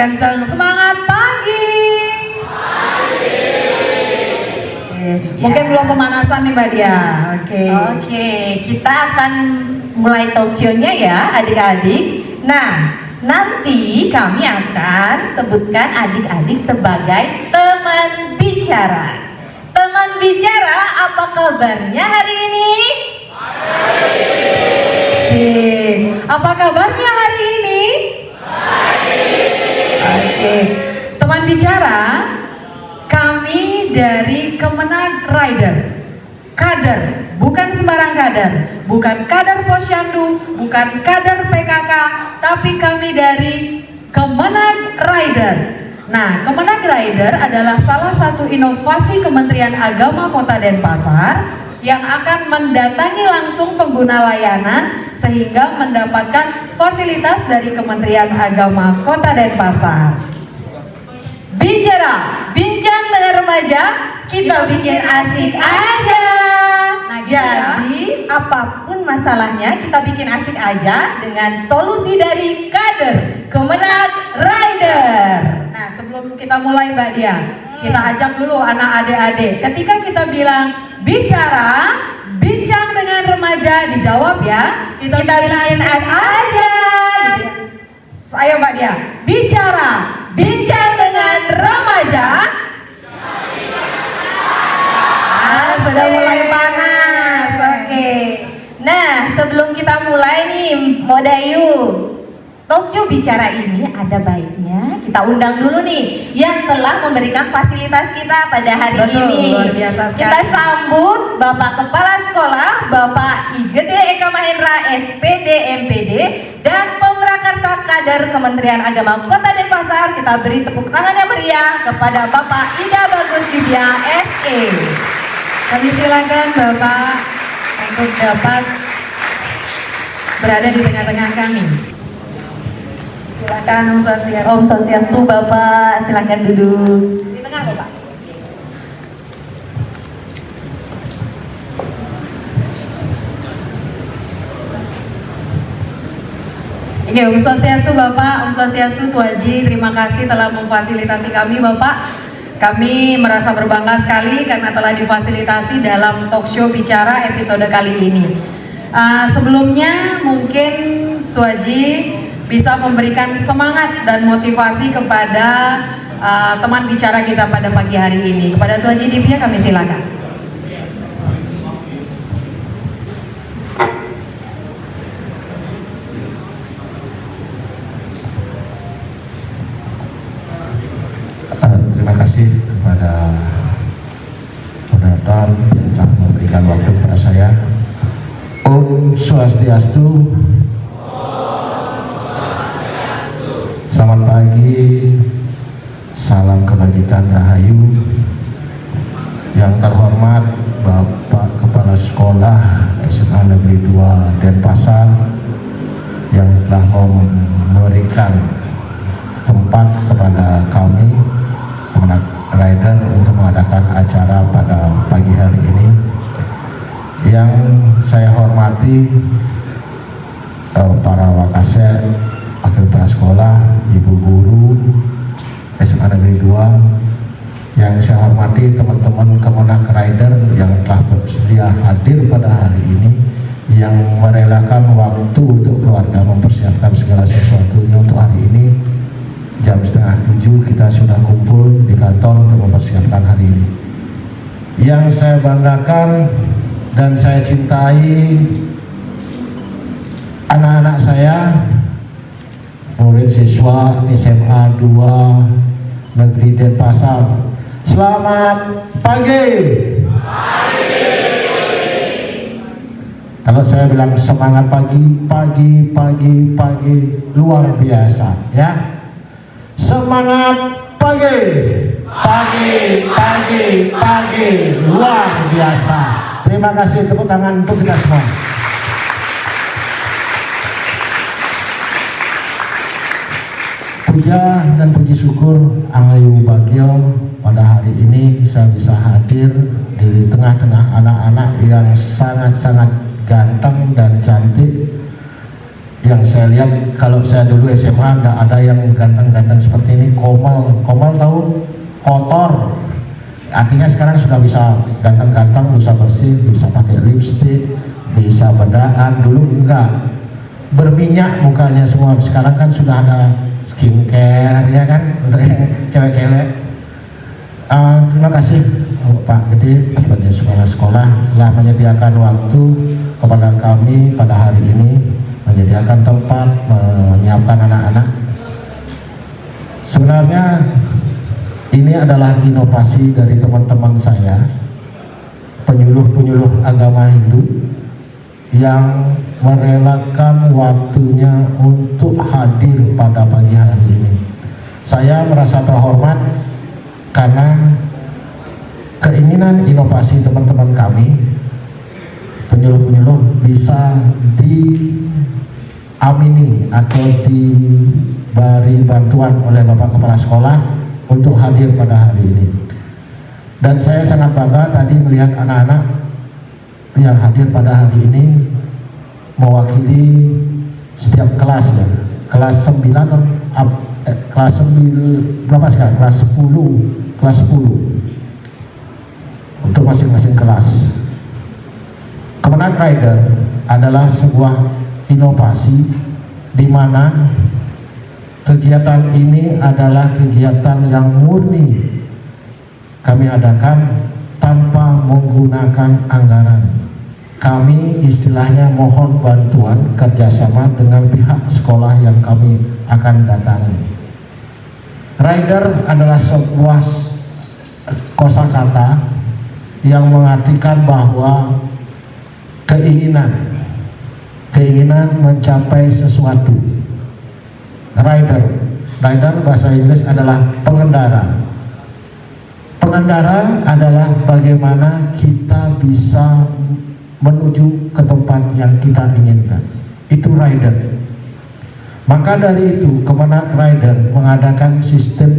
kencang. Semangat pagi. Mungkin belum pemanasan nih Mbak Dia. Oke, kita akan mulai talk show-nya ya adik-adik. Nah, nanti kami akan sebutkan adik-adik sebagai teman bicara. Teman bicara, apa kabarnya hari ini? Apa kabarnya hari ini? Oke. Teman bicara, kami dari Kemenag Rider. Kader, bukan sembarang kader, bukan kader Posyandu, bukan kader PKK, tapi kami dari Kemenag Rider. Nah, Kemenag Rider adalah salah satu inovasi Kementerian Agama Kota Denpasar yang akan mendatangi langsung pengguna layanan sehingga mendapatkan fasilitas dari Kementerian Agama Kota Denpasar. Bicara, bincang dengan remaja, kita bikin asik aja. Nah, jadi apapun masalahnya kita bikin asik aja dengan solusi dari kader Kemenag Rider. Nah, sebelum kita mulai Mbak Dia, kita ajak dulu anak adik-adik. Ketika kita bilang bicara, bincang dengan remaja, dijawab ya. Kita bikin asik aja. Gitu. Ayo Mbak Dia, bicara, bincang dengan remaja. Sudah mulai panas. Oke. Nah, sebelum kita mulai nih, Modayu, talk show bicara ini ada baiknya kita undang dulu nih yang telah memberikan fasilitas kita pada hari ini. Luar biasa sekali. Kita sambut Bapak Kepala Sekolah, Bapak Igede Eka Mahendra, SPD MPD, dan Pemrakarsa Kader Kementerian Agama Kota Denpasar. Kita beri tepuk tangan yang meriah kepada Bapak Ida Bagus Divya SE. Kami silakan Bapak untuk dapat berada di tengah-tengah kami. Silakan Om Swastiastu. Om Swastiastu Bapak, silakan duduk. Di tengah Bapak. Oke, Om Swastiastu Bapak, Om Swastiastu Tuaji, terima kasih telah memfasilitasi kami Bapak. Kami merasa berbangga sekali karena telah difasilitasi dalam talk show bicara episode kali ini. Sebelumnya mungkin Tuaji bisa memberikan semangat dan motivasi kepada teman bicara kita pada pagi hari ini. Kepada Tuaji Divya kami silakan. Terima kasih kepada moderator yang telah memberikan waktu kepada saya. Om Swastiastu. Selamat pagi, salam kebajikan rahayu. Yang terhormat Bapak Kepala Sekolah SMA Negeri 2 Denpasar yang telah memberikan tempat kepada kami Kemenag Rider untuk mengadakan acara pada pagi hari ini. Yang saya hormati para wakasek, wakil kepala sekolah, ibu guru SMA Negeri 2, yang saya hormati teman-teman Kemenag Rider yang telah bersedia hadir pada hari ini, yang merelakan waktu untuk keluarga mempersiapkan segala sesuatunya untuk hari ini. Jam 6:30 kita sudah kumpul di kantor untuk mempersiapkan hari ini. Yang saya banggakan dan saya cintai anak-anak saya, murid siswa SMA 2 Negeri Denpasar. Selamat pagi. Kalau saya bilang semangat pagi, pagi luar biasa ya. Semangat pagi, pagi luar biasa. Terima kasih, tepuk tangan untuk kita semua. Puja dan puji syukur Angayu Bagio pada hari ini saya bisa hadir di tengah-tengah anak-anak yang sangat-sangat ganteng dan cantik, yang saya lihat kalau saya dulu SMA tidak ada yang ganteng-ganteng seperti ini. Komel tahu, kotor. Artinya sekarang sudah bisa ganteng-ganteng, bisa bersih, bisa pakai lipstick, bisa bedaan. Dulu enggak, berminyak mukanya semua. Sekarang kan sudah ada skincare ya kan untuk cewek-cewek. Terima kasih Pak Gede sebagai sekolah-sekolah telah menyediakan waktu kepada kami pada hari ini, menyediakan tempat, menyiapkan anak-anak. Sebenarnya ini adalah inovasi dari teman-teman saya, penyuluh-penyuluh agama Hindu yang merelakan waktunya untuk hadir pada pagi hari ini. Saya merasa terhormat karena keinginan inovasi teman-teman kami, penyuluh-penyuluh, bisa diamini atau diberi bantuan oleh Bapak Kepala Sekolah untuk hadir pada hari ini. Dan saya sangat bangga tadi melihat anak-anak yang hadir pada hari ini mewakili setiap kelas ya. Kelas 9 berapa sekarang? Kelas 10 untuk masing-masing kelas. Kemenag Rider adalah sebuah inovasi di mana kegiatan ini adalah kegiatan yang murni kami adakan tanpa menggunakan anggaran. Kami istilahnya mohon bantuan kerjasama dengan pihak sekolah yang kami akan datangi. Rider adalah sebuah kosakata yang mengartikan bahwa keinginan mencapai sesuatu. Rider bahasa Inggris adalah pengendara. Pengendara adalah bagaimana kita bisa menuju ke tempat yang kita inginkan. Itu rider. Maka dari itu Kemenag Rider mengadakan sistem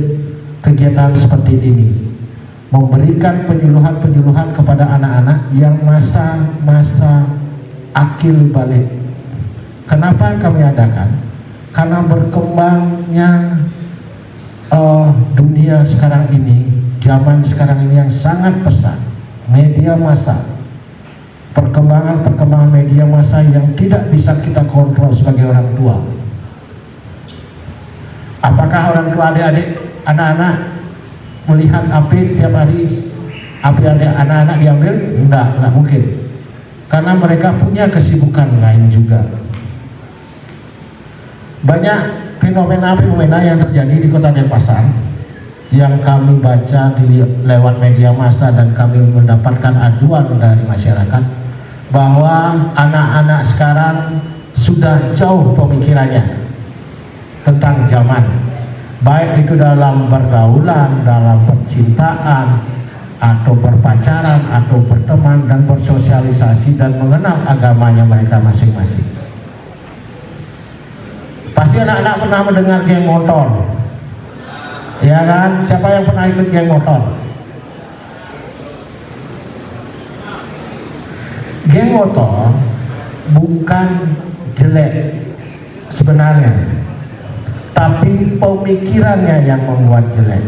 kegiatan seperti ini, memberikan penyuluhan kepada anak-anak yang masa akil balik. Kenapa kami adakan? Karena berkembangnya dunia sekarang ini, zaman sekarang ini yang sangat pesat, media massa, perkembangan media massa yang tidak bisa kita kontrol sebagai orang tua. Apakah orang tua adik-adik, anak-anak melihat api setiap hari, api anak-anak diambil? Enggak mungkin, karena mereka punya kesibukan lain juga. Banyak fenomena yang terjadi di Kota Denpasar yang kami baca lewat media massa dan kami mendapatkan aduan dari masyarakat bahwa anak-anak sekarang sudah jauh pemikirannya tentang zaman, baik itu dalam pergaulan, dalam percintaan, atau berpacaran, atau berteman dan bersosialisasi dan mengenal agamanya mereka masing-masing. Pasti anak-anak pernah mendengar geng motor, ya kan? Siapa yang pernah ikut geng motor? Geng motor bukan jelek sebenarnya, tapi pemikirannya yang membuat jelek.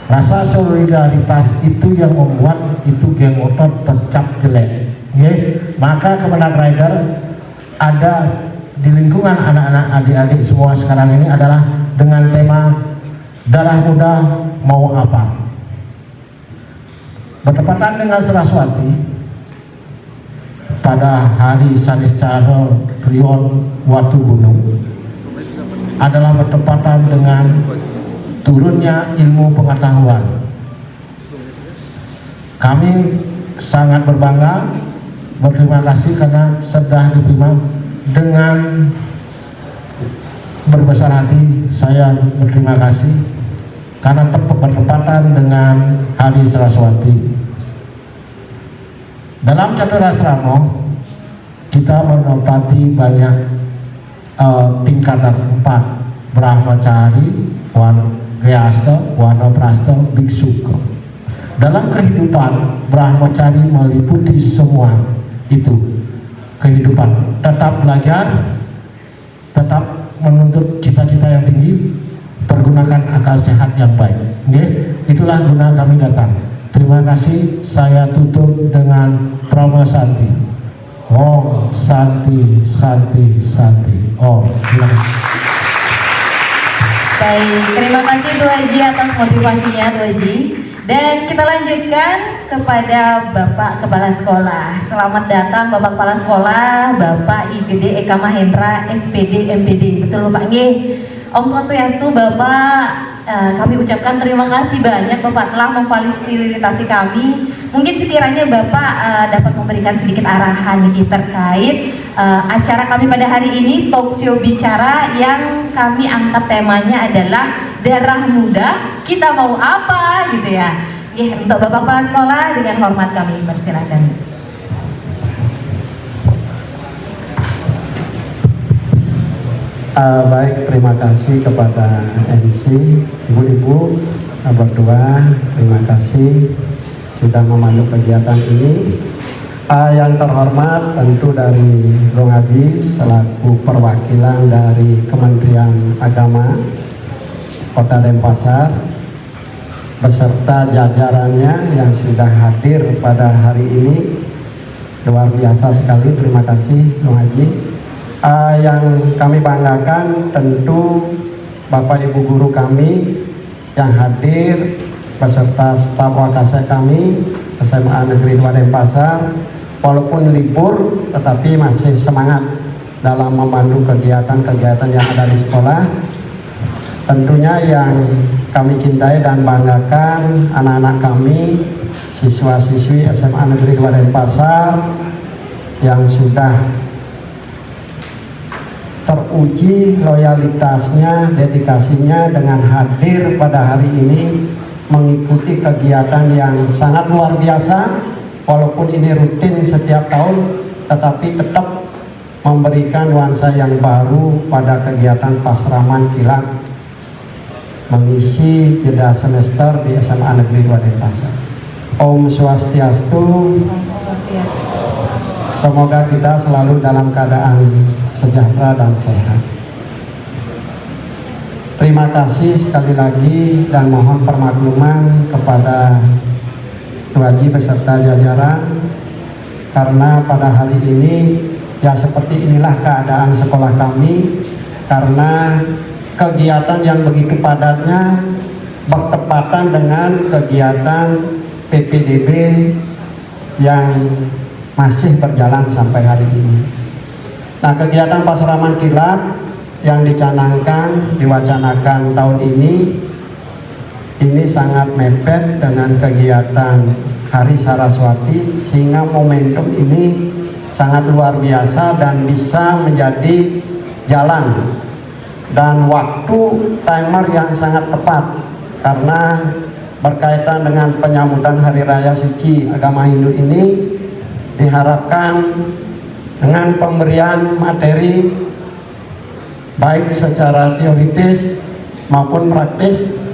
Rasa solidaritas itu yang membuat itu geng motor tercap jelek. Maka Kemenag Rider ada di lingkungan anak-anak, adik-adik semua sekarang ini adalah dengan tema darah muda mau apa. Bertepatan dengan Saraswati, pada hari Saniscara Rion Watu Gunung adalah bertepatan dengan turunnya ilmu pengetahuan. Kami sangat berbangga, berterima kasih karena sudah diterima dengan berbesar hati. Saya berterima kasih karena bertepatan dengan Hari Saraswati. Dalam Caturasramo kita menempati banyak tingkatan 4: Brahmacari, Gryhastha, Wanaprastha, Biksuka. Dalam kehidupan Brahmacari meliputi semua itu kehidupan, tetap belajar, tetap menuntut cita-cita yang tinggi, pergunakan akal sehat yang baik. Nggih, itulah guna kami datang. Terima kasih. Saya tutup dengan Promo Santi. Om Santi Santi Santi. Om. Baik, terima kasih Tu Haji atas motivasinya Tu Haji. Dan kita lanjutkan kepada Bapak Kepala Sekolah. Selamat datang Bapak Kepala Sekolah, Bapak IGD Eka Mahendra, SPD MPD. Betul Bapak nggih? Om Swastiastu Bapak, kami ucapkan terima kasih banyak Bapak telah memfasilitasi kami. Mungkin sekiranya Bapak dapat memberikan sedikit arahan nih terkait acara kami pada hari ini, talk show bicara yang kami angkat temanya adalah darah muda, kita mau apa gitu ya. Untuk Bapak Kepala Sekolah dengan hormat kami persilakan. Baik, terima kasih kepada MC, ibu-ibu, berdua, terima kasih sudah memandu kegiatan ini. Yang terhormat tentu dari Bung Haji selaku perwakilan dari Kementerian Agama Kota Denpasar beserta jajarannya yang sudah hadir pada hari ini, luar biasa sekali, terima kasih Bung Haji. Yang kami banggakan tentu Bapak Ibu guru kami yang hadir beserta staf wakasek kami SMA Negeri 2 Denpasar, walaupun libur tetapi masih semangat dalam memandu kegiatan-kegiatan yang ada di sekolah. Tentunya yang kami cintai dan banggakan anak-anak kami, siswa-siswi SMA Negeri 2 Denpasar yang sudah teruji loyalitasnya, dedikasinya dengan hadir pada hari ini mengikuti kegiatan yang sangat luar biasa. Walaupun ini rutin setiap tahun, tetapi tetap memberikan nuansa yang baru pada kegiatan Pasraman Kilat mengisi jeda semester di SMA Negeri 2 Denpasar. Om Swastiastu. Om Swastiastu. Semoga kita selalu dalam keadaan sejahtera dan sehat. Terima kasih sekali lagi dan mohon permakluman kepada Tu Haji beserta jajaran, karena pada hari ini ya seperti inilah keadaan sekolah kami, karena kegiatan yang begitu padatnya bertepatan dengan kegiatan PPDB yang masih berjalan sampai hari ini. Nah, kegiatan Pasraman Kilat yang dicanangkan, diwacanakan tahun ini sangat mepet dengan kegiatan Hari Saraswati, sehingga momentum ini sangat luar biasa dan bisa menjadi jalan dan waktu timer yang sangat tepat, karena berkaitan dengan penyambutan Hari Raya Suci Agama Hindu ini diharapkan dengan pemberian materi baik secara teoritis maupun praktis.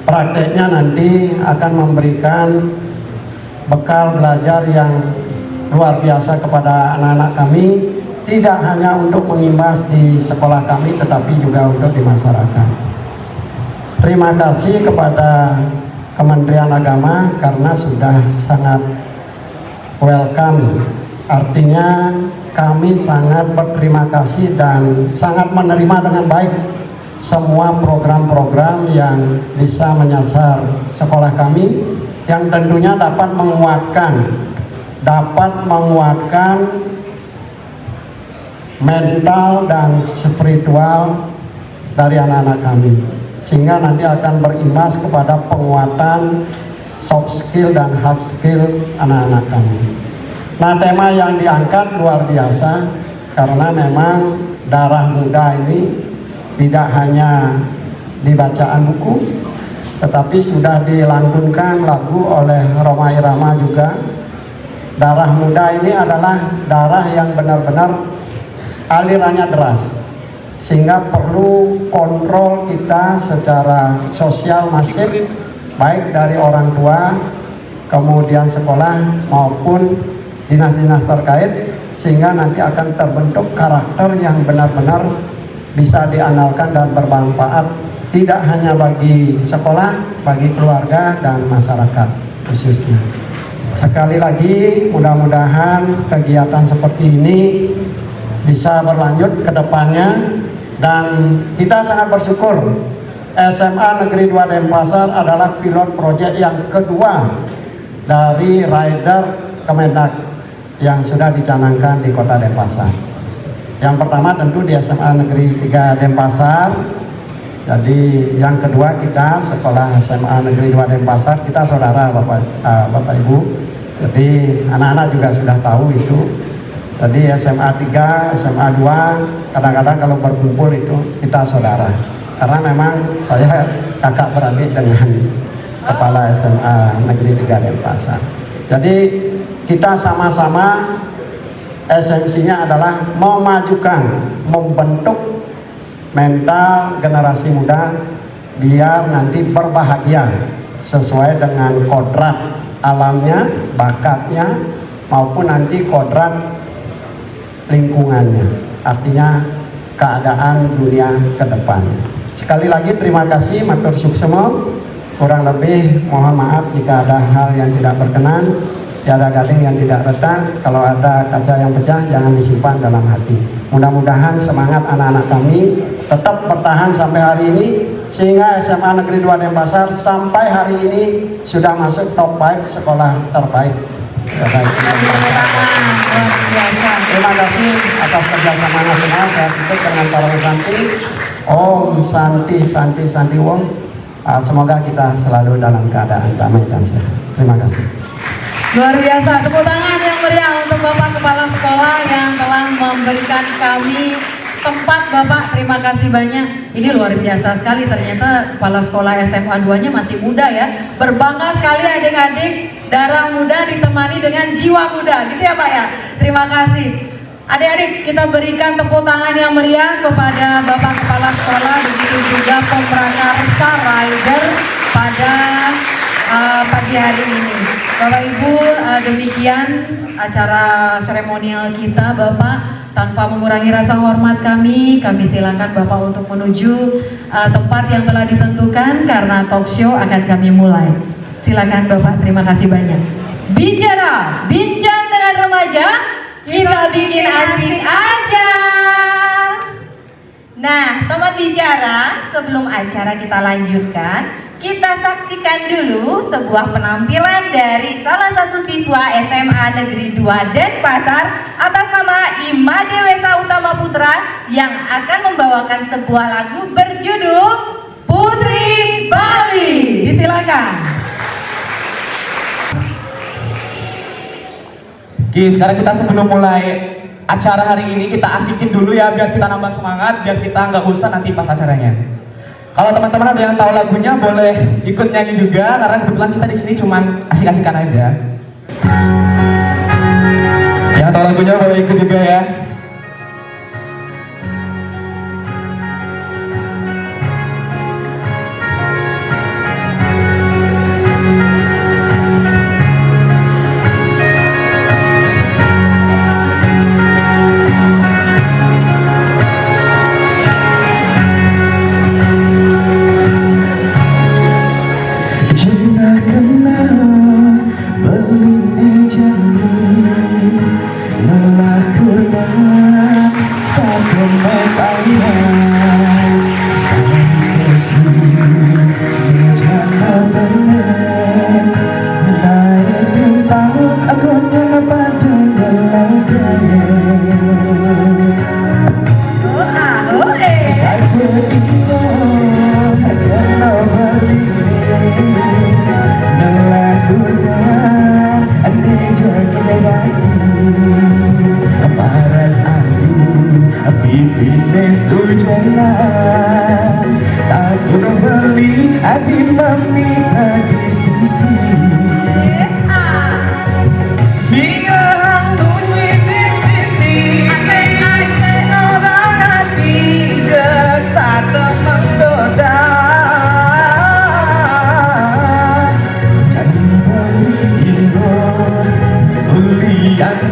Prakteknya nanti akan memberikan bekal belajar yang luar biasa kepada anak-anak kami, tidak hanya untuk mengimbas di sekolah kami tetapi juga untuk di masyarakat. Terima kasih kepada Kementerian Agama karena sudah sangat welcome, artinya kami sangat berterima kasih dan sangat menerima dengan baik semua program-program yang bisa menyasar sekolah kami, yang tentunya dapat menguatkan mental dan spiritual dari anak-anak kami, sehingga nanti akan berimbas kepada penguatan soft skill dan hard skill anak-anak kami. Nah, tema yang diangkat luar biasa karena memang darah muda ini tidak hanya di bacaan buku, tetapi sudah dilantunkan lagu oleh Rhoma Irama juga. Darah muda ini adalah darah yang benar-benar alirannya deras, sehingga perlu kontrol kita secara sosial masif, baik dari orang tua, kemudian sekolah maupun dinas-dinas terkait, sehingga nanti akan terbentuk karakter yang benar-benar bisa diandalkan dan bermanfaat tidak hanya bagi sekolah, bagi keluarga dan masyarakat khususnya. Sekali lagi mudah-mudahan kegiatan seperti ini bisa berlanjut ke depannya, dan kita sangat bersyukur SMA Negeri 2 Denpasar adalah pilot proyek yang kedua dari Rider Kemendag yang sudah dicanangkan di Kota Denpasar. Yang pertama tentu di SMA Negeri 3 Denpasar. Jadi yang kedua kita sekolah SMA Negeri 2 Denpasar, kita saudara Bapak Ibu. Jadi anak-anak juga sudah tahu itu. Jadi SMA 3, SMA 2 kadang-kadang kalau berkumpul itu kita saudara. Karena memang saya kakak beradik dengan kepala SMA Negeri 3 Denpasar. Jadi kita sama-sama esensinya adalah memajukan, membentuk mental generasi muda biar nanti berbahagia sesuai dengan kodrat alamnya, bakatnya, maupun nanti kodrat lingkungannya, artinya keadaan dunia ke depannya. Sekali lagi terima kasih, matur suksemo. Kurang lebih mohon maaf jika ada hal yang tidak berkenan, tiada gading yang tidak retak. Kalau ada kaca yang pecah jangan disimpan dalam hati. Mudah-mudahan semangat anak-anak kami tetap bertahan sampai hari ini, sehingga SMA Negeri 2 Denpasar sampai hari ini sudah masuk top 5 sekolah terbaik. Terima kasih atas kerjasamanya semua. Saya tutup dengan salam santi. Om Santi Santi Santi Wong. Semoga kita selalu dalam keadaan damai dan sehat. Terima kasih. Luar biasa, tepuk tangan yang meriah untuk Bapak Kepala Sekolah yang telah memberikan kami tempat. Bapak, terima kasih banyak. Ini luar biasa sekali, ternyata Kepala Sekolah SMA 2-nya masih muda ya. Berbangga sekali adik-adik, darah muda ditemani dengan jiwa muda, gitu ya Pak ya. Terima kasih. Adik-adik, kita berikan tepuk tangan yang meriah kepada Bapak Kepala Sekolah, begitu juga Pemprakarsa Rider pada pagi hari ini. Bapak Ibu, demikian acara seremonial kita Bapak. Tanpa mengurangi rasa hormat kami silakan Bapak untuk menuju tempat yang telah ditentukan karena talk show akan kami mulai. Silakan Bapak, terima kasih banyak. Bicara, bincang dengan remaja, kita bikin asik aja. Nah, teman bicara, sebelum acara kita lanjutkan, kita saksikan dulu sebuah penampilan dari salah satu siswa SMA Negeri 2 Denpasar atas nama Imade Wesa Utama Putra yang akan membawakan sebuah lagu berjudul Putri Bali. Disilakan. Oke, sekarang kita sebelum mulai acara hari ini kita asikin dulu ya, biar kita nambah semangat, biar kita nggak usah nanti pas acaranya. Kalau teman-teman ada yang tahu lagunya boleh ikut nyanyi juga, karena kebetulan kita di sini cuman asik-asikan aja. Yang tahu lagunya boleh ikut juga ya.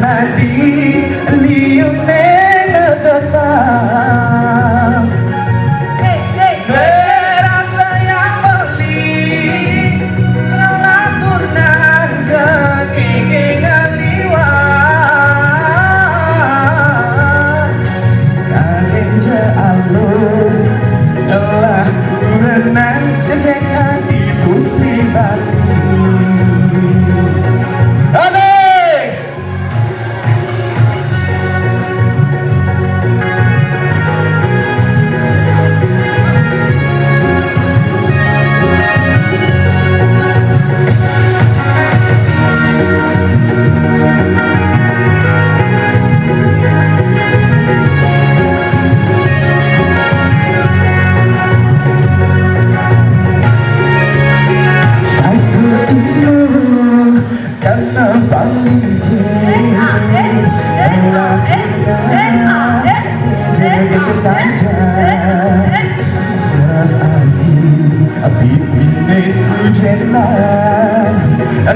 Nadi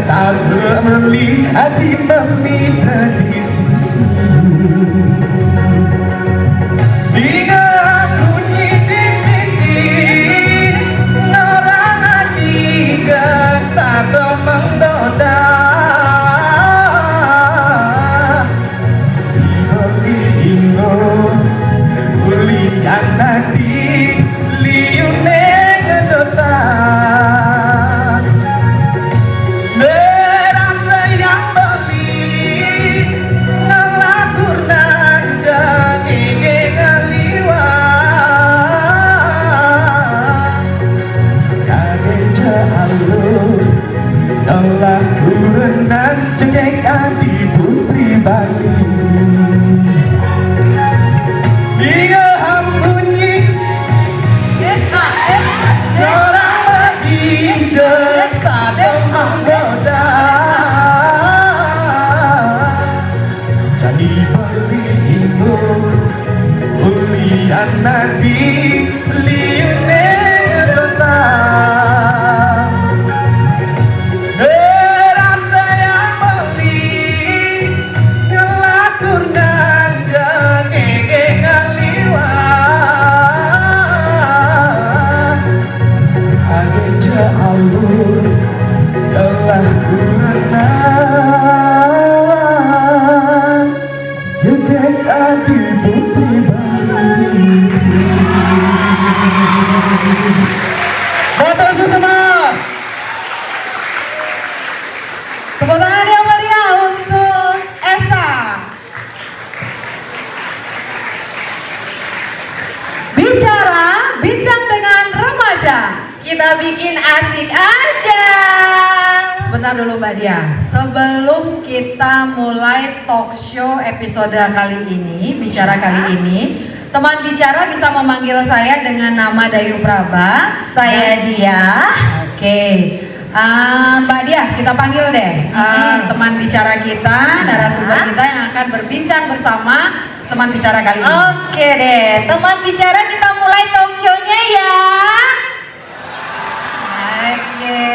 tak melihat memitra di sisi. Ingat bunyi di sisi orang adigas tak menggoda. Dibeli ingo bulian nadi liune ngedota. Merasa yang beli ngelakur nanja gege ngeliwa. Kaget jalur telah kurenan cengkek adi putri Bali. Hingga hambunyi orang menginjek stadion menggoda. Jadi beli itu ulian nadi liune ngedota. Rasa yang beli ngelakur nanja gege ngaliwa. Angin jalur telah kurenan jegek adi putri Bali. Motor semua. Tepuk tangan yang meriah untuk Esa. Bincang dengan remaja. Kita bikin asik aja. Sebentar dulu Mbak Dia, sebelum kita mulai talk show episode kali ini, bicara kali ini, teman bicara bisa memanggil saya dengan nama Dayu Praba. Saya Dia. Oke, Mbak Dia, kita panggil deh teman bicara kita, narasumber kita yang akan berbincang bersama teman bicara kali ini. Oke deh, teman bicara kita mulai talk show-nya ya. Oke.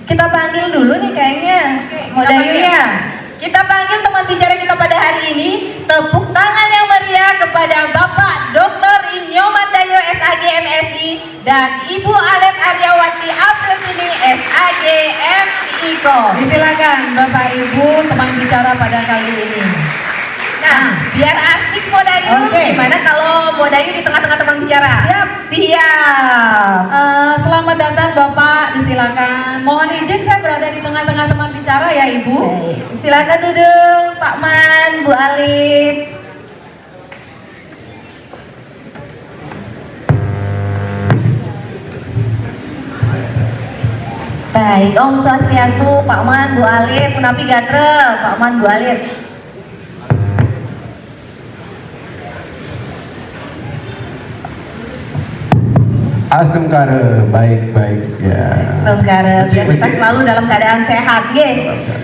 Kita panggil dulu nih kayaknya. Mau kita Dayu panggil. ya? Kita panggil teman bicara kita pada hari ini. Tepuk tangan yang meriah kepada Bapak Dr. Inyoman Dayo SAG MSI dan Ibu Alet Aryawati April SAG MIKO. Disilakan Bapak Ibu teman bicara pada kali ini. Nah, biar asik Mo Dayu. Oke. Gimana kalau Mo Dayu di tengah-tengah teman bicara? Siap. Siap. Selamat datang Bapak, disilakan. Mohon izin saya berada di tengah-tengah teman bicara ya Ibu. Baik, silakan duduk Pak Man, Bu Alit. Baik, Om Swastiastu, Pak Man, Bu Alit, Punapi Gatre, Pak Man, Bu Alit. Astungkara baik-baik ya. Tengkara, biar kita Becik-becik. selalu dalam keadaan sehat, nggih.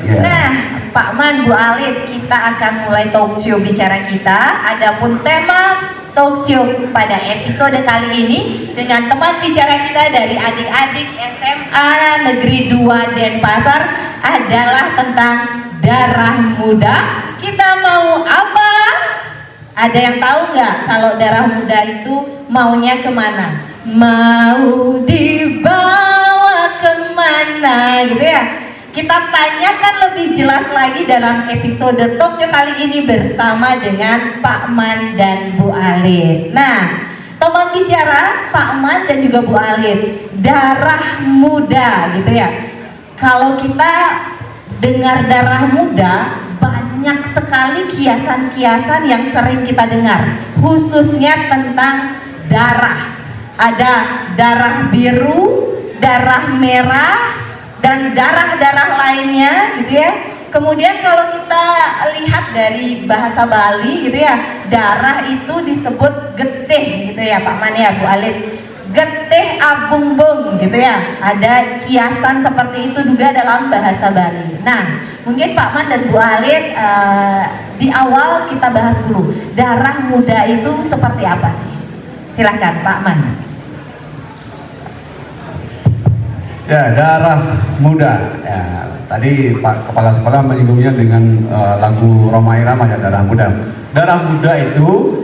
Ya. Nah, Pak Man, Bu Alit, kita akan mulai talk show bicara kita. Adapun tema talk show pada episode kali ini dengan teman bicara kita dari adik-adik SMA Negeri 2 Denpasar adalah tentang darah muda. Kita mau apa? Ada yang tahu nggak kalau darah muda itu maunya kemana? Mau dibawa kemana gitu ya? Kita tanyakan lebih jelas lagi dalam episode talk show kali ini bersama dengan Pak Man dan Bu Alit. Nah, teman bicara Pak Man dan juga Bu Alit, darah muda gitu ya. Kalau kita dengar darah muda, banyak sekali kiasan-kiasan yang sering kita dengar, khususnya tentang darah. Ada darah biru, darah merah, dan darah-darah lainnya gitu ya. Kemudian kalau kita lihat dari bahasa Bali gitu ya, darah itu disebut getih gitu ya Pak Man ya Bu Alit. Getih abumbung gitu ya. Ada kiasan seperti itu juga dalam bahasa Bali. Nah, mungkin Pak Man dan Bu Alit di awal kita bahas dulu, darah muda itu seperti apa sih? Silahkan Pak Man. Ya, darah muda. Ya, tadi Pak Kepala Sekolah menyinggungnya dengan lagu Rhoma Irama ya, darah muda. Darah muda itu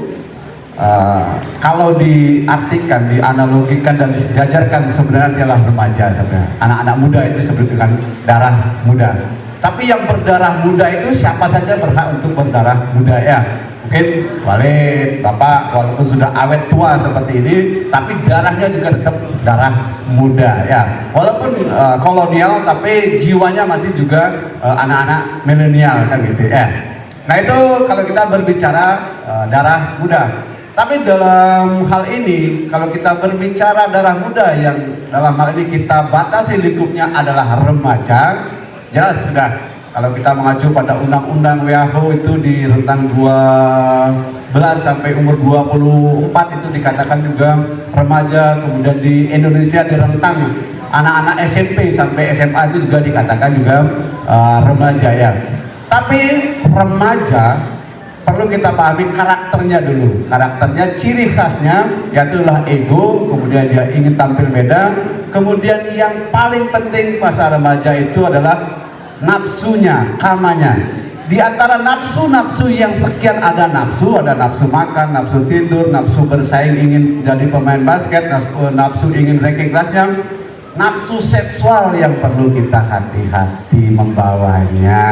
kalau diartikan, dianalogikan dan disejajarkan sebenarnya adalah remaja sebenarnya. Anak-anak muda itu disebut dengan darah muda. Tapi yang berdarah muda itu siapa saja berhak untuk berdarah muda ya. Mungkin Walid, Bapak walaupun sudah awet tua seperti ini, tapi darahnya juga tetap darah muda ya. Walaupun kolonial, tapi jiwanya masih juga anak-anak milenial kan gitu ya. Nah itu kalau kita berbicara darah muda. Tapi dalam hal ini, kalau kita berbicara darah muda yang dalam hal ini kita batasi lingkupnya adalah remaja, jelas sudah. Kalau kita mengacu pada undang-undang WHO itu di rentang 12 sampai umur 24 itu dikatakan juga remaja. Kemudian di Indonesia di rentang anak-anak SMP sampai SMA itu juga dikatakan juga remaja ya. Tapi remaja perlu kita pahami karakternya dulu. Karakternya, ciri khasnya yaitu adalah ego, kemudian dia ingin tampil beda. Kemudian yang paling penting masa remaja itu adalah nafsunya, kamanya. Di antara nafsu-nafsu yang sekian ada nafsu makan, nafsu tidur, nafsu bersaing ingin jadi pemain basket, nafsu ingin ranking kelasnya, nafsu seksual yang perlu kita hati-hati membawanya.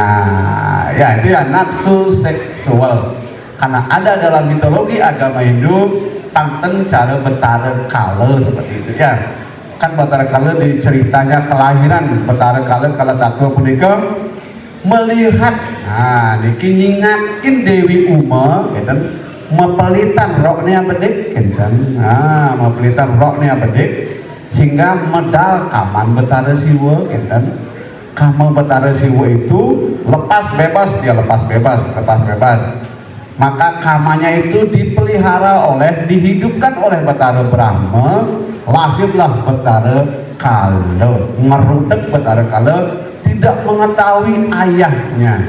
Ya itu ya, nafsu seksual. Karena ada dalam mitologi agama Hindu panten cara Betara Kala seperti itu ya. Kan Betara Kala di ceritanya kelahiran Betara Kala kala tatua punika melihat niki nyingakin Dewi Uma gitu, mepelitan roknya bedik gitu, mepelitan roknya bedik sehingga medal kaman Betara Siwa gitu. Kaman Betara Siwa itu lepas bebas, dia lepas bebas. Maka kamanya itu dipelihara dihidupkan oleh Betara Brahma. Lahirlah Betara Kala, ngerudek Betara Kala, tidak mengetahui ayahnya,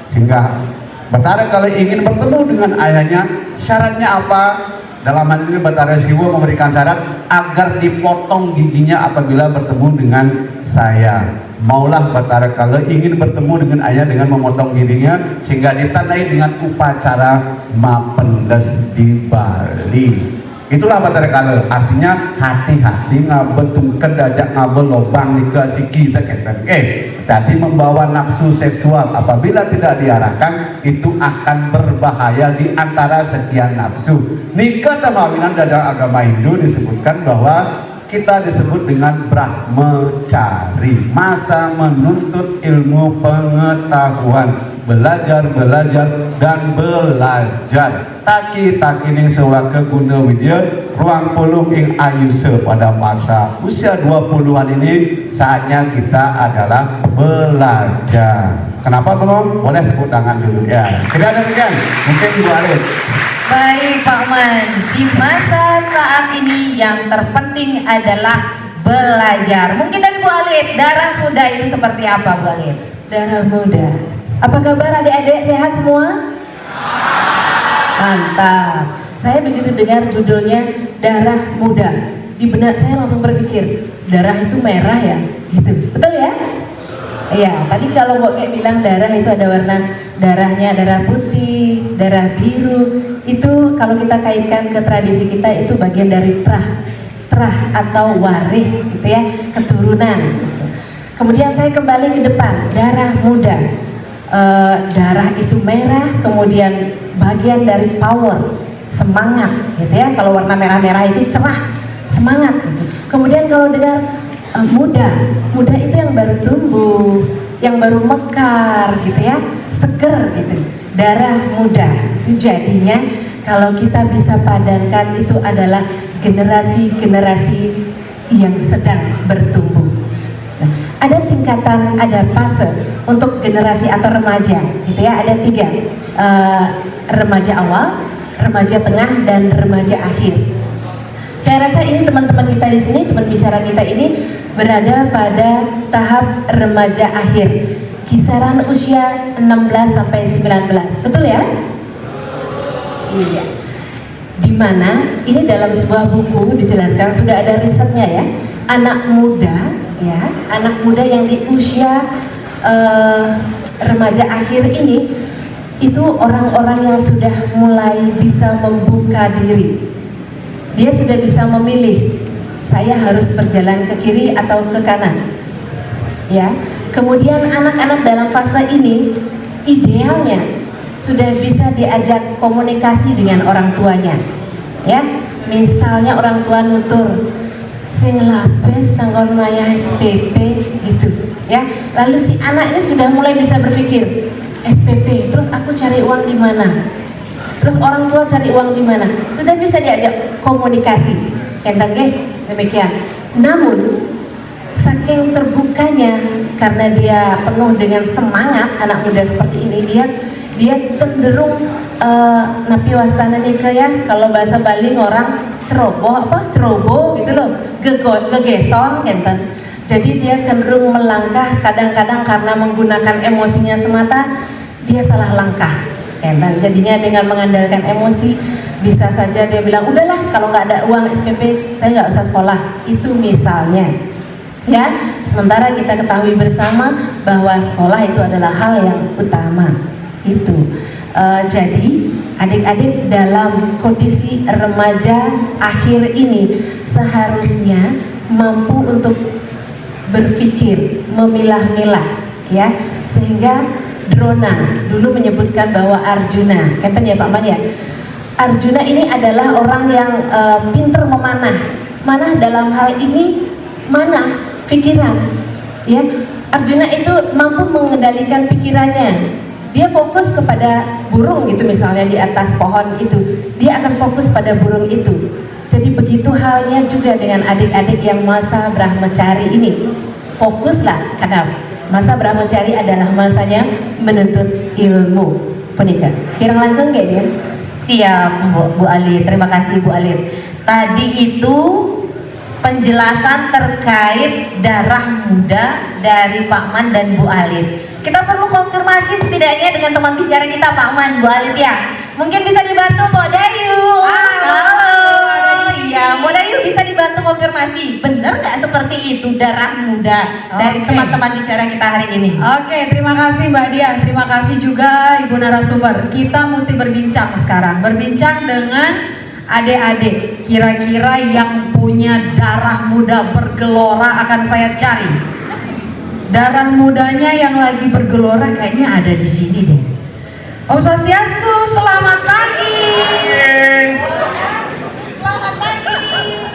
sehingga Betara Kala ingin bertemu dengan ayahnya. Syaratnya apa? Dalam hal ini Betara Siwa memberikan syarat agar dipotong giginya apabila bertemu dengan saya. Maulah Betara Kala ingin bertemu dengan ayah dengan memotong giginya, sehingga ditandai dengan upacara mapendes di Bali. Itulah Betara Kala, artinya hati-hati ngabetungkan dajak ngabel lobang nika siki kita hati membawa nafsu seksual apabila tidak diarahkan itu akan berbahaya di antara sekian nafsu. Nikah tamawinan dalam agama Hindu disebutkan bahwa kita disebut dengan brahmacari, masa menuntut ilmu pengetahuan, belajar dan belajar. Taki ning sewaka guna widya ruang pulung ing ayuse pada masa usia 20-an ini saatnya kita adalah belajar. Kenapa Bang? Boleh tepuk tangan dulu ya. Tidak demikian, mungkin Bu Arif. Baik Pak Man, di masa saat ini yang terpenting adalah belajar. Mungkin dari Bu Alid, darah muda itu seperti apa Bu Alid? Darah muda. Apa kabar adik-adik, sehat semua? Mantap. Saya begitu dengar judulnya darah muda, di benak saya langsung berpikir darah itu merah ya, gitu. Betul ya? Iya. Tadi kalau Mbok bilang darah itu ada warna darahnya, darah putih, darah biru. Itu kalau kita kaitkan ke tradisi kita itu bagian dari terah atau warih, gitu ya, keturunan. Gitu. Kemudian saya kembali ke depan, darah muda. Darah itu merah, kemudian bagian dari power, semangat gitu ya. Kalau warna merah-merah itu cerah, semangat gitu. Kemudian kalau dengar muda itu yang baru tumbuh, yang baru mekar gitu ya, seger gitu. Darah muda itu jadinya kalau kita bisa padankan itu adalah generasi-generasi yang sedang bertumbuh. Nah, ada tingkatan, ada fase untuk generasi atau remaja gitu ya, ada 3, remaja awal, remaja tengah, dan remaja akhir. Saya rasa ini teman-teman kita di sini, teman bicara kita ini berada pada tahap remaja akhir, kisaran usia 16 sampai 19, betul ya? Iya. Dimana ini dalam sebuah buku dijelaskan, sudah ada risetnya ya, anak muda ya, anak muda yang di usia remaja akhir ini itu orang-orang yang sudah mulai bisa membuka diri. Dia sudah bisa memilih, saya harus berjalan ke kiri atau ke kanan. Ya. Kemudian anak-anak dalam fase ini idealnya sudah bisa diajak komunikasi dengan orang tuanya. Ya. Misalnya orang tua nutur sing lapis sanggon maya SPP gitu ya. Lalu si anak ini sudah mulai bisa berpikir SPP, terus aku cari uang di mana? Terus orang tua cari uang di mana? Sudah bisa diajak komunikasi. Enten demikian. Namun saking terbukanya karena dia penuh dengan semangat, anak muda seperti ini dia cenderung napi wastana nika ya, kalau bahasa Bali orang ceroboh gitu loh, gegeson enten. Jadi dia cenderung melangkah, kadang-kadang karena menggunakan emosinya semata dia salah langkah. Dan jadinya dengan mengandalkan emosi bisa saja dia bilang udahlah kalau nggak ada uang SPP saya nggak usah sekolah, itu misalnya. Ya, sementara kita ketahui bersama bahwa sekolah itu adalah hal yang utama. Itu jadi adik-adik dalam kondisi remaja akhir ini seharusnya mampu untuk berpikir, memilah-milah, ya, sehingga Drona dulu menyebutkan bahwa Arjuna, kata ya Pak Man ya, Arjuna ini adalah orang yang pinter memanah. Manah dalam hal ini manah pikiran, ya. Arjuna itu mampu mengendalikan pikirannya. Dia fokus kepada burung gitu misalnya di atas pohon itu, dia akan fokus pada burung itu. Jadi begitu halnya juga dengan adik-adik yang masa brahmacari ini. Fokuslah karena masa brahmacari adalah masanya menuntut ilmu. Punika. Kirang langkung nggak dia? Siap Bu Alif, terima kasih Bu Alif. Tadi itu penjelasan terkait darah muda dari Pak Man dan Bu Alif. Kita perlu konfirmasi setidaknya dengan teman bicara kita Pak Man, Bu Alif ya. Mungkin bisa dibantu Mbak Dayu. Halo. Iya, Mbak Dayu bisa dibantu konfirmasi. Benar nggak seperti itu darah muda dari teman-teman bicara kita hari ini? Oke, terima kasih Mbak Diah. Terima kasih juga Ibu narasumber. Kita mesti berbincang sekarang. Berbincang dengan adik-adik. Kira-kira yang punya darah muda bergelora akan saya cari. Darah mudanya yang lagi bergelora kayaknya ada di sini deh. Om Swastiastu, selamat pagi. Selamat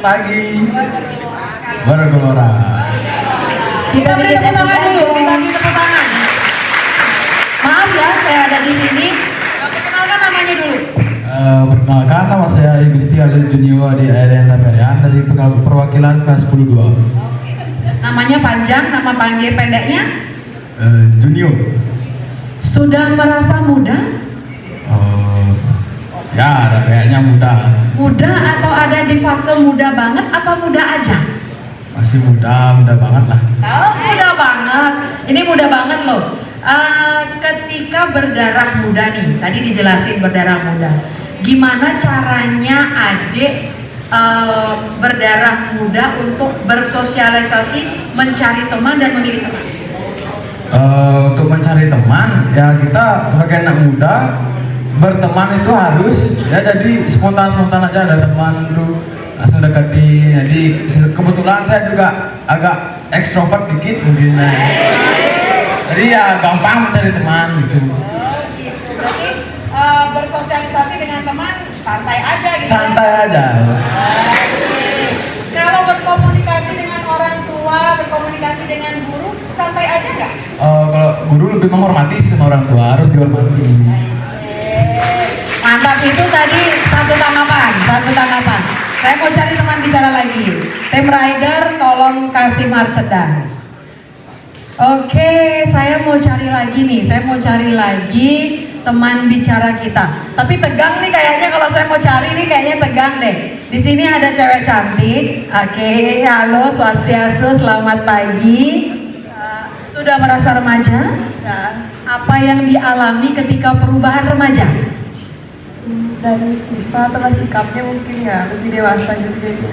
pagi. Bergelora. Kita beri tepuk tangan dulu, kita beri tepuk tangan. Maaf ya, saya ada di sini. Perkenalkan namanya dulu. Perkenalkan, nama saya Gusti Adil Juniwa di ARN Taperian dari perwakilan kelas 12. Namanya panjang, nama panggil pendeknya? Junio. Sudah merasa muda? Ya, ada kayaknya muda. Muda atau ada di fase muda banget apa muda aja? Masih muda banget lah. Oh, muda banget. Ini muda banget loh. Ketika berdarah muda nih, tadi dijelasin berdarah muda. Gimana caranya adik berdarah muda untuk bersosialisasi, mencari teman dan memilih teman? Untuk mencari teman, ya kita sebagai anak muda berteman itu harus ya jadi spontan aja, ada teman tuh langsung deketin. Jadi kebetulan saya juga agak ekstrovert dikit mungkin. Jadi ya gampang mencari teman gitu. Oh gitu. Berarti bersosialisasi dengan teman santai aja gitu. Santai aja. Kalau berkomunikasi dengan orang tua, berkomunikasi dengan guru, santai aja nggak? Kalau guru lebih menghormati sama orang tua, harus dihormati. Mantap, itu tadi satu tanggapan. Saya mau cari teman bicara lagi. Tim Rider tolong kasih merchandise. Oke, saya mau cari lagi nih. Saya mau cari lagi teman bicara kita. Tapi tegang nih kayaknya, kalau saya mau cari nih kayaknya tegang deh. Di sini ada cewek cantik. Oke, halo Swastiastu, selamat pagi. Sudah merasa remaja? Apa yang dialami ketika perubahan remaja? Dari sifat atau sikapnya mungkin ya lebih dewasa gitu jadi.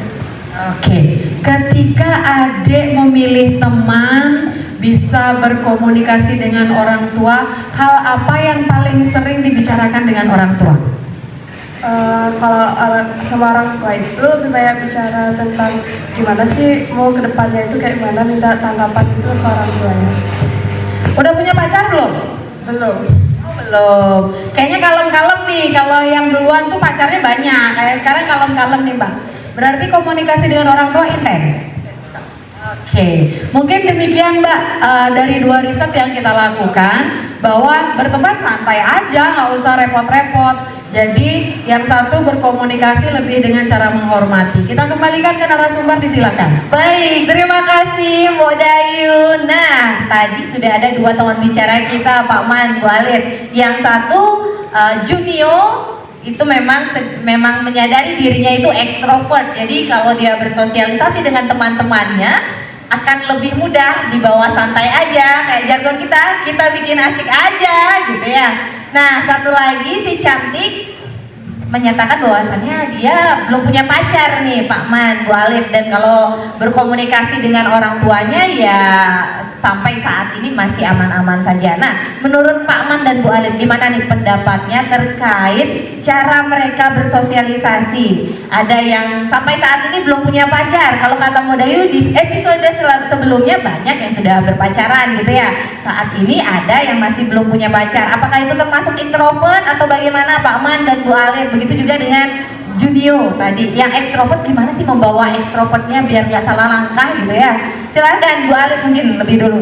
Oke, ketika adik memilih teman, bisa berkomunikasi dengan orang tua, hal apa yang paling sering dibicarakan dengan orang tua? Kalau sama orang tua itu lebih banyak bicara tentang gimana sih mau ke depannya itu kayak mana, minta tanggapan itu ke orang tuanya. Udah punya pacar belum? Belum. Oh, belum. Kayaknya kalem-kalem nih, kalau yang duluan tuh pacarnya banyak, kayak sekarang kalem-kalem nih Mbak. Berarti komunikasi dengan orang tua intens? Oke, mungkin demikian Mbak, dari 2 riset yang kita lakukan, bahwa berteman santai aja, nggak usah repot-repot. Jadi yang satu berkomunikasi lebih dengan cara menghormati. Kita kembalikan ke narasumber, disilakan. Baik, terima kasih Mbak Dayu. Nah, tadi sudah ada 2 teman bicara kita, Pak Man, Bu Alit. Yang satu Junio itu memang menyadari dirinya itu ekstrovert. Jadi kalau dia bersosialisasi dengan teman-temannya akan lebih mudah, dibawa santai aja, kayak jargon kita bikin asik aja gitu ya. Nah, satu lagi si cantik menyatakan bahwasannya dia belum punya pacar nih Pak Man, Bu Alit, dan kalau berkomunikasi dengan orang tuanya ya sampai saat ini masih aman-aman saja. Nah, menurut Pak Man dan Bu Alit gimana nih pendapatnya terkait cara mereka bersosialisasi? Ada yang sampai saat ini belum punya pacar. Kalau kata Modayu di episode sebelumnya banyak yang sudah berpacaran gitu ya. Saat ini ada yang masih belum punya pacar. Apakah itu termasuk introvert atau bagaimana Pak Man dan Bu Alit? Begitu juga dengan Junio tadi, yang ekstrovert gimana sih membawa ekstrovertnya biar nggak salah langkah gitu ya. Silakan Bu Alit mungkin lebih dulu.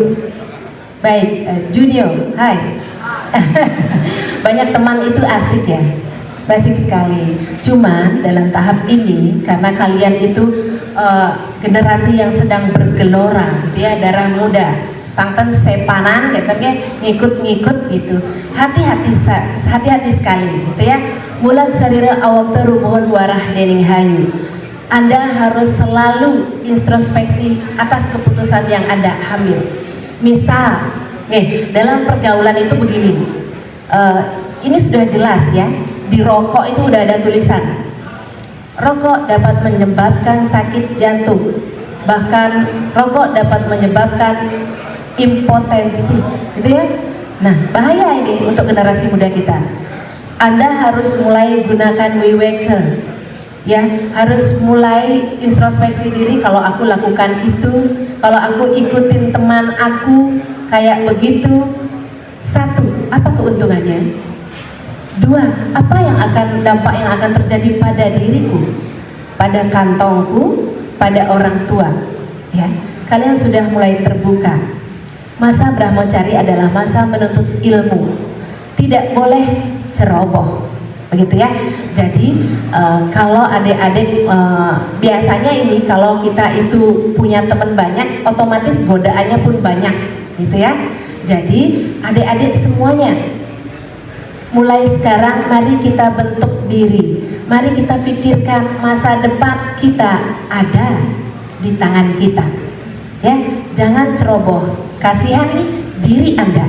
Baik, Junio, hai. Banyak teman itu asik ya, asik sekali. Cuman dalam tahap ini karena kalian itu generasi yang sedang bergelora gitu ya, darah muda, pangten sepanan katanya ngikut-ngikut gitu. Hati-hati sekali gitu ya. Mulat sarira awak terumohon warah dening hayu. Anda harus selalu introspeksi atas keputusan yang Anda ambil. Misal, dalam pergaulan itu begini. Ini sudah jelas ya. Di rokok itu udah ada tulisan. Rokok dapat menyebabkan sakit jantung. Bahkan rokok dapat menyebabkan impotensi, gitu ya. Nah, bahaya ini untuk generasi muda kita. Anda harus mulai gunakan wiweke, ya, harus mulai introspeksi diri. Kalau aku lakukan itu, kalau aku ikutin teman aku kayak begitu, 1, apa keuntungannya? 2, apa dampak yang akan terjadi pada diriku, pada kantongku, pada orang tua, ya. Kalian sudah mulai terbuka. Masa Brahmacari adalah masa menuntut ilmu, tidak boleh ceroboh, begitu ya. Jadi kalau adik-adik biasanya ini kalau kita itu punya teman banyak, otomatis godaannya pun banyak, gitu ya. Jadi adik-adik semuanya, mulai sekarang mari kita bentuk diri, mari kita pikirkan masa depan kita ada di tangan kita, ya. Jangan ceroboh, kasihani diri Anda.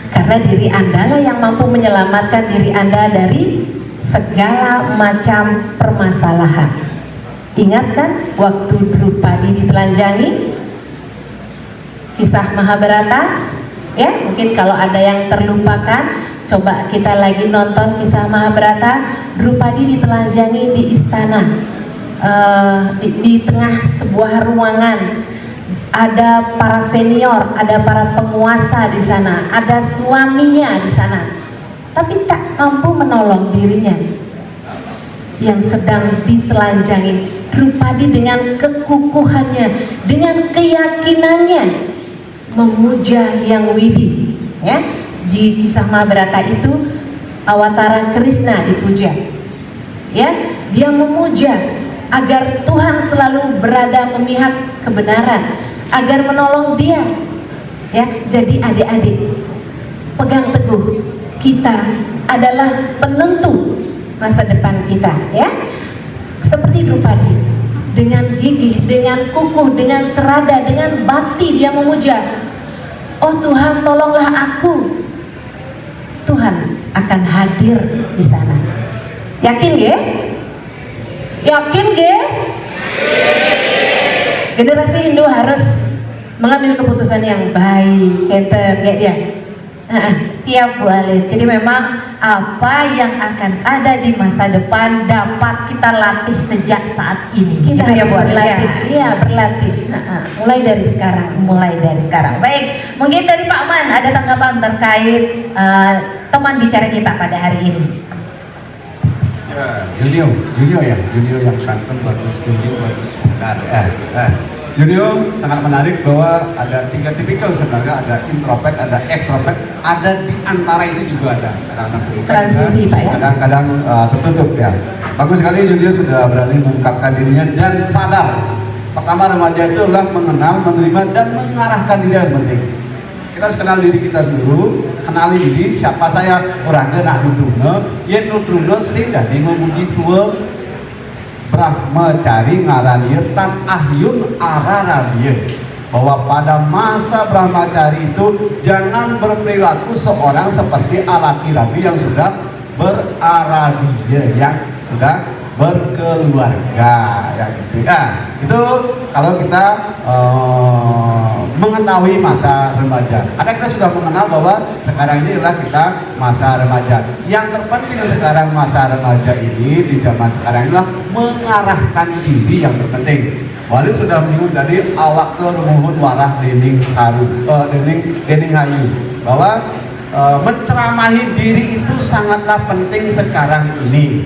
Karena diri Anda lah yang mampu menyelamatkan diri Anda dari segala macam permasalahan. Ingatkan waktu Drupadi ditelanjangi, kisah Mahabharata, ya. Mungkin kalau ada yang terlupakan, coba kita lagi nonton kisah Mahabharata. Drupadi ditelanjangi di istana, di tengah sebuah ruangan. Ada para senior, ada para penguasa di sana, ada suaminya di sana, tapi tak mampu menolong dirinya yang sedang ditelanjangi. Drupadi dengan kekukuhannya, dengan keyakinannya memuja Yang Widi, ya. Di kisah Mahabharata itu Awatara Krishna dipuja, ya. Dia memuja agar Tuhan selalu berada memihak kebenaran, agar menolong dia, ya. Jadi adik-adik, pegang teguh, kita adalah penentu masa depan kita, ya. Seperti Drupadi, dengan gigih, dengan kukuh, dengan serada, dengan bakti dia memuja. Oh Tuhan, tolonglah aku. Tuhan akan hadir di sana. Yakin ge? Yakin ge? Generasi Hindu harus mengambil keputusan yang baik, kayak dia. Siap Bu Alif. Jadi memang apa yang akan ada di masa depan dapat kita latih sejak saat ini. Kita Gitu ya, harus Bu Alif, berlatih, ya? iya berlatih. Mulai dari sekarang. Mulai dari sekarang. Baik, mungkin dari Pak Man ada tanggapan terkait teman bicara kita pada hari ini. Ya, Junio yang santun bagus, Junio bagus. Junio sangat menarik bahwa ada 3 tipikal sebenarnya, ada introvert, ada extrovert, ada di antara itu juga ada. Kadang-kadang Transisi, Pak, ya? Kadang-kadang tertutup ya. Bagus sekali Junio sudah berani mengungkapkan dirinya dan sadar. Pertama, remaja itu adalah mengenal, menerima dan mengarahkan diri yang penting. Kita harus kenal diri kita dulu, kenali diri siapa saya, orangnya nak nutruna, yen nutruna sing dadi memuji tua Brahmacari ngaranir tan ahyun ararabiye, bahwa pada masa Brahmacari itu jangan berperilaku seorang seperti alaki rabi yang sudah berarabiye, yang sudah berkeluarga, ya gitu. Nah, itu kalau kita mengetahui masa remaja. Ada kita sudah mengenal bahwa sekarang ini adalah kita masa remaja. Yang terpenting sekarang masa remaja ini di zaman sekarang adalah mengarahkan diri yang terpenting. Wali sudah menyebut tadi awak rumuhun warah dening hayu, bahwa menceramahi diri itu sangatlah penting sekarang ini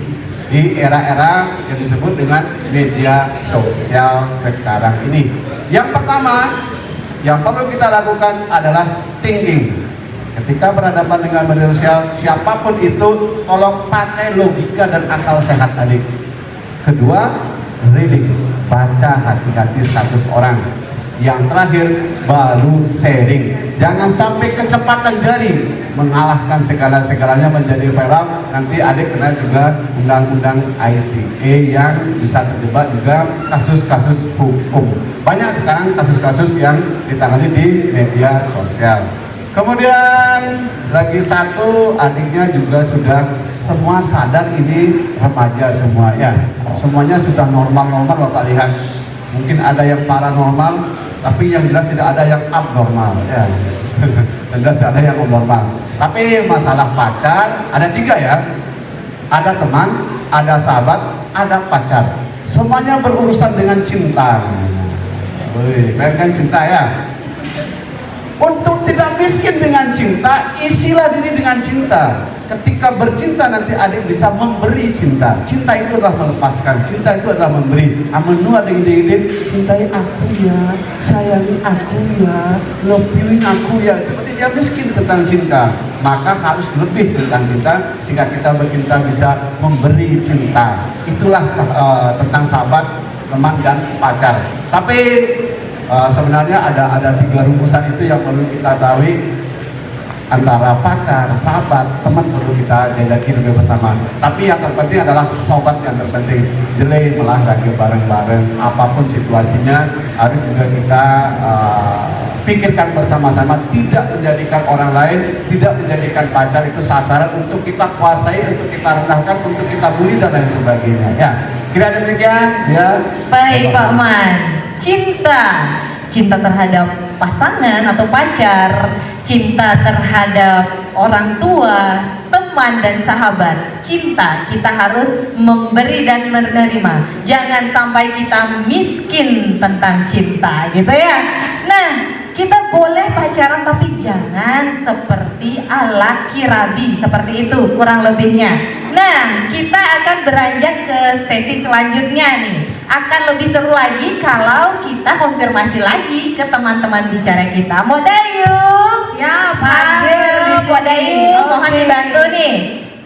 di era-era yang disebut dengan media sosial sekarang ini. Yang pertama yang perlu kita lakukan adalah thinking. Ketika berhadapan dengan media sosial, siapapun itu, tolong pakai logika dan akal sehat adik. Kedua, reading, baca hati-hati status orang. Yang terakhir, baru sharing. Jangan sampai kecepatan jari mengalahkan segala-segalanya menjadi viral. Nanti adik kena juga undang-undang ITE yang bisa terjebak juga kasus-kasus hukum. Banyak sekarang kasus-kasus yang ditangani di media sosial. Kemudian lagi satu, adiknya juga sudah semua sadar ini remaja semuanya. Semuanya sudah normal-normal, Bapak lihat. Mungkin ada yang paranormal, tapi yang jelas tidak ada yang abnormal, ya. Yang jelas tidak ada yang abnormal. Tapi masalah pacar ada 3 ya. Ada teman, ada sahabat, ada pacar. Semuanya berurusan dengan cinta. Wih, keren kan cinta ya? Untuk tidak miskin dengan cinta, isilah diri dengan cinta. Ketika bercinta nanti adik bisa memberi cinta. Cinta itu adalah melepaskan, cinta itu adalah memberi. Amenua ding-ding, cintai aku ya, sayangi aku ya, love you-in aku ya. Seperti dia miskin tentang cinta, maka harus lebih tentang cinta sehingga kita bercinta bisa memberi cinta. Itulah tentang sahabat, teman dan pacar. Tapi sebenarnya ada 3 rumusan itu yang perlu kita tahu. Antara pacar, sahabat, teman perlu kita jajaki lebih bersama. Tapi yang terpenting adalah sobat yang terpenting. Jelai melah lagi bareng-bareng. Apapun situasinya harus juga kita pikirkan bersama-sama. Tidak menjadikan orang lain, tidak menjadikan pacar itu sasaran untuk kita kuasai, untuk kita rendahkan, untuk kita bully dan lain sebagainya. Ya, kira demikian. Ya. Baik Pak Man, cinta terhadap pasangan atau pacar, cinta terhadap orang tua, teman dan sahabat. Cinta kita harus memberi dan menerima. Jangan sampai kita miskin tentang cinta, gitu ya. Nah, kita boleh pacaran tapi jangan seperti ala kirabi, seperti itu kurang lebihnya. Nah, kita akan beranjak ke sesi selanjutnya nih. Akan lebih seru lagi kalau kita konfirmasi lagi ke teman-teman bicara kita. Modayu, Siap, hadir di sini. Modayu, mohon Oke. dibantu nih.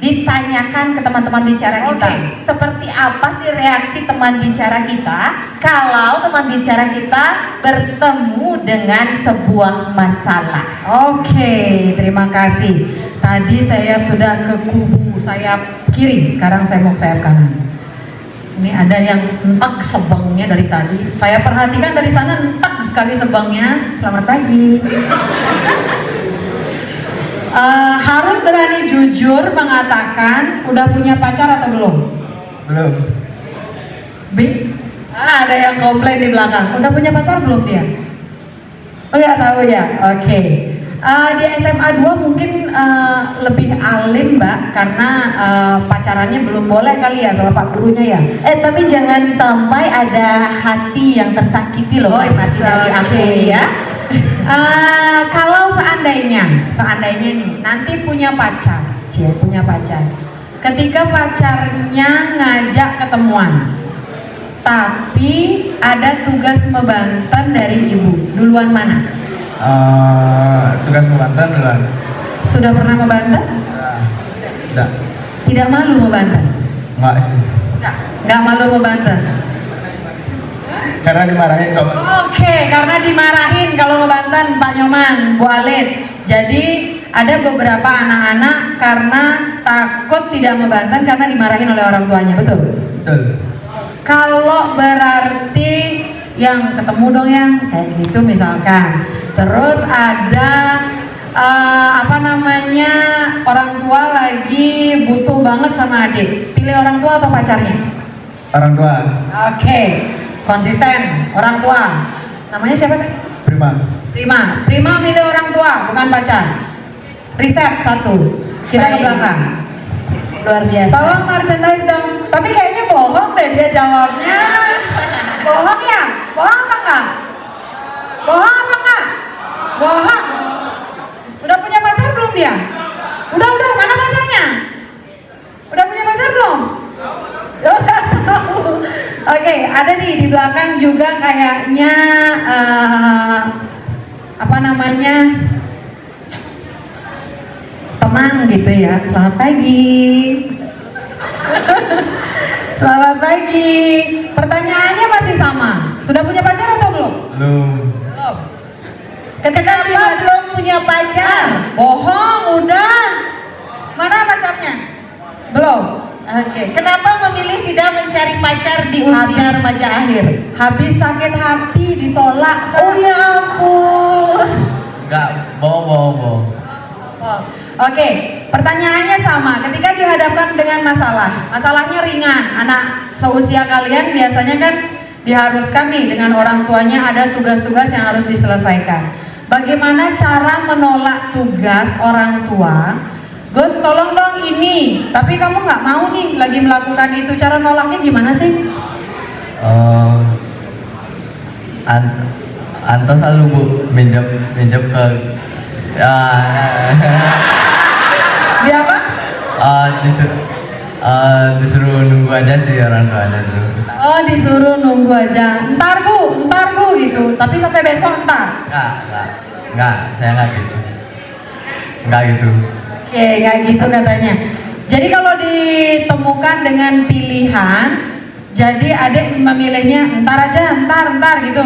Ditanyakan ke teman-teman bicara kita, Oke. seperti apa sih reaksi teman bicara kita kalau teman bicara kita bertemu dengan sebuah masalah. Oke, terima kasih. Tadi saya sudah ke kubu sayap kiri, sekarang saya mau ke sayap kanan. Ini ada yang entek sebangnya dari tadi. Saya perhatikan dari sana entek sekali sebangnya. Selamat pagi. Harus berani jujur mengatakan udah punya pacar atau belum? Belum. B? Ada yang komplain di belakang. Udah punya pacar belum dia? Oh nggak tahu ya. Oke. Di SMA 2 mungkin lebih alim mbak karena pacarannya belum boleh kali ya sama pak gurunya ya. Tapi jangan sampai ada hati yang tersakiti loh karena tidak diakui ya. Kalau seandainya nih nanti punya pacar, punya pacar. Ketika pacarnya ngajak ketemuan, tapi ada tugas membanten dari ibu, duluan mana? Tugas membanten duluan. Sudah pernah membanten? Tidak. Tidak malu membanten? Enggak sih. Enggak malu membanten? Karena dimarahin kok. Oke, karena dimarahin kalau membanten Pak Nyoman, Bu Alit. Jadi ada beberapa anak-anak karena takut tidak membanten karena dimarahin oleh orang tuanya, betul? Betul. Kalau berarti yang ketemu dong yang kayak gitu misalkan. Terus ada orang tua lagi butuh banget sama adik. Pilih orang tua atau pacarnya? Orang tua. Oke, konsisten orang tua. Namanya siapa tadi? Prima milih orang tua bukan pacar. Riset satu. Kita ke belakang. Luar biasa. Tolong merchandise dong. Tapi kayaknya bohong deh dia jawabnya. Bohong ya? Bohong apa enggak? Bohong apa enggak? Bohong. Udah punya pacar belum dia? Udah, mana pacarnya? Udah punya pacar belum? Udah tahu. Oke, ada nih di belakang juga kayaknya teman gitu ya. Selamat pagi. Selamat pagi. Pertanyaannya masih sama. Sudah punya pacar atau belum? Belum. Ketika dia belum punya pacar, bohong udah. Mana pacarnya? Belum. Oke, kenapa memilih tidak mencari pacar di usia remaja akhir? Habis sakit hati ditolak kan? Oh ya ampun. Enggak, bohong. Oke, pertanyaannya sama. Ketika dihadapkan dengan masalahnya ringan. Anak seusia kalian biasanya kan diharuskan nih dengan orang tuanya ada tugas-tugas yang harus diselesaikan. Bagaimana cara menolak tugas orang tua? Gus, tolong dong ini. Tapi kamu nggak mau nih lagi melakukan itu. Cara nolaknya gimana sih? Anto selalu minjem ke Dia apa? Disuruh nunggu aja sih orang tuanya dulu. Oh, disuruh nunggu aja. Ntar bu gitu. Tapi sampai besok ntar. Enggak, saya enggak gitu. Enggak gitu. Oke, nggak gitu katanya. Jadi kalau ditemukan dengan pilihan, jadi adik memilihnya ntar gitu.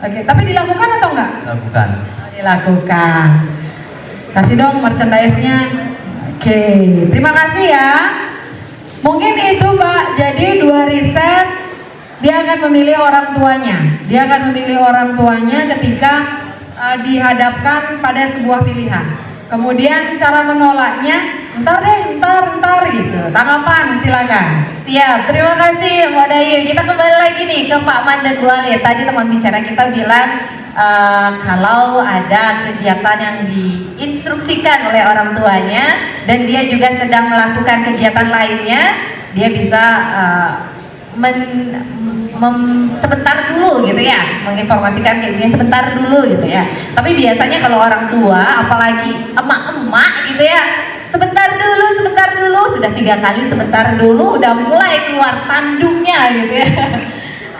Oke, tapi dilakukan atau enggak? Lakukan. Dilakukan. Kasih dong merchandise-nya. Oke, terima kasih ya. Mungkin itu Mbak, jadi 2 riset. Dia akan memilih orang tuanya. Ketika dihadapkan pada sebuah pilihan. Kemudian cara menolaknya, ntar gitu. Tanggapan silakan. Siap, terima kasih Mbak Dayu. Kita kembali lagi nih ke Pak Man dan Bu Alit. Tadi teman bicara kita bilang kalau ada kegiatan yang diinstruksikan oleh orang tuanya dan dia juga sedang melakukan kegiatan lainnya, dia bisa sebentar dulu gitu ya, menginformasikan ke ibunya sebentar dulu gitu ya. Tapi biasanya kalau orang tua, apalagi emak-emak gitu ya, sebentar dulu, sudah 3 kali sebentar dulu, udah mulai keluar tanduknya gitu ya.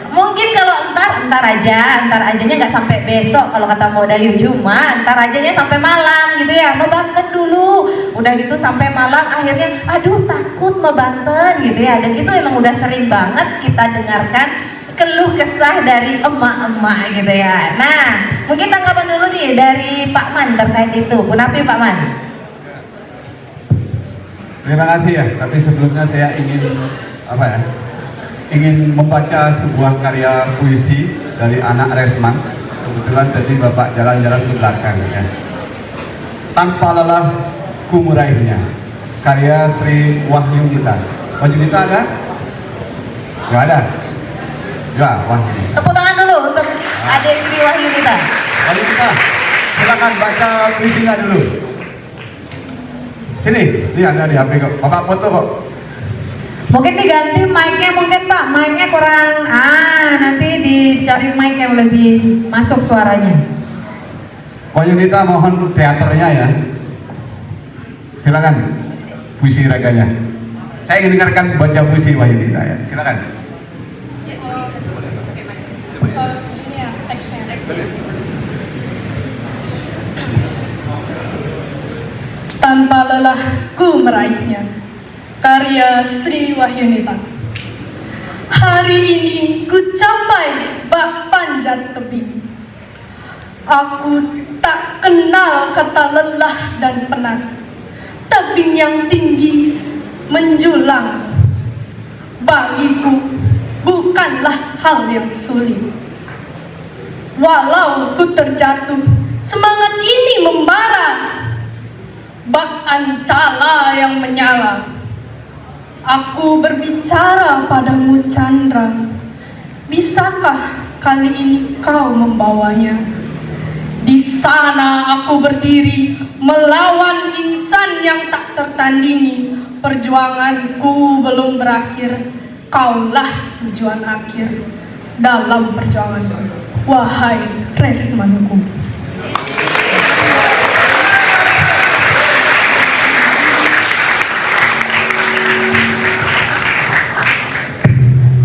Mungkin kalau entar ajanya nggak sampai besok kalau kata Modayu, cuma entar ajanya sampai malam gitu ya, mau banten dulu, udah gitu sampai malam akhirnya aduh takut mau banten gitu ya. Dan itu emang udah sering banget kita dengarkan keluh kesah dari emak-emak gitu ya. Nah mungkin tanggapan dulu nih dari Pak Man terkait itu. Kenapa Pak Man? Terima kasih ya, tapi sebelumnya saya ingin membaca sebuah karya puisi dari anak Resman. Kebetulan tadi Bapak jalan-jalan ke belakang ya. Tanpa lelah ku meraihnya, karya Sri Wahyunita. Wahyunita ada? Nggak ada? Ya, Wahyunita. Tepuk tangan dulu untuk adik Sri Wahyunita. Wahyunita, silakan baca puisinya dulu. Sini, ini ada di HP kok. Bapak foto kok. Mungkin diganti mic-nya mungkin Pak, mic-nya kurang, nanti dicari mic yang lebih masuk suaranya. Wahyunita mohon teaternya ya. Silakan puisi raganya. Saya ingin dengarkan baca puisi Wahyunita ya. Silakan. Tanpa lelah ku meraihnya. Karya Sri Wahyunita. Hari ini ku capai bak panjat tebing. Aku tak kenal kata lelah dan penat. Tebing yang tinggi menjulang bagiku bukanlah hal yang sulit. Walau ku terjatuh, semangat ini membara. Bak ancala yang menyala. Aku berbicara padamu Chandra. Bisakah kali ini kau membawanya? Di sana aku berdiri melawan insan yang tak tertandingi. Perjuanganku belum berakhir. Kaulah tujuan akhir dalam perjuanganku. Wahai Resmanku.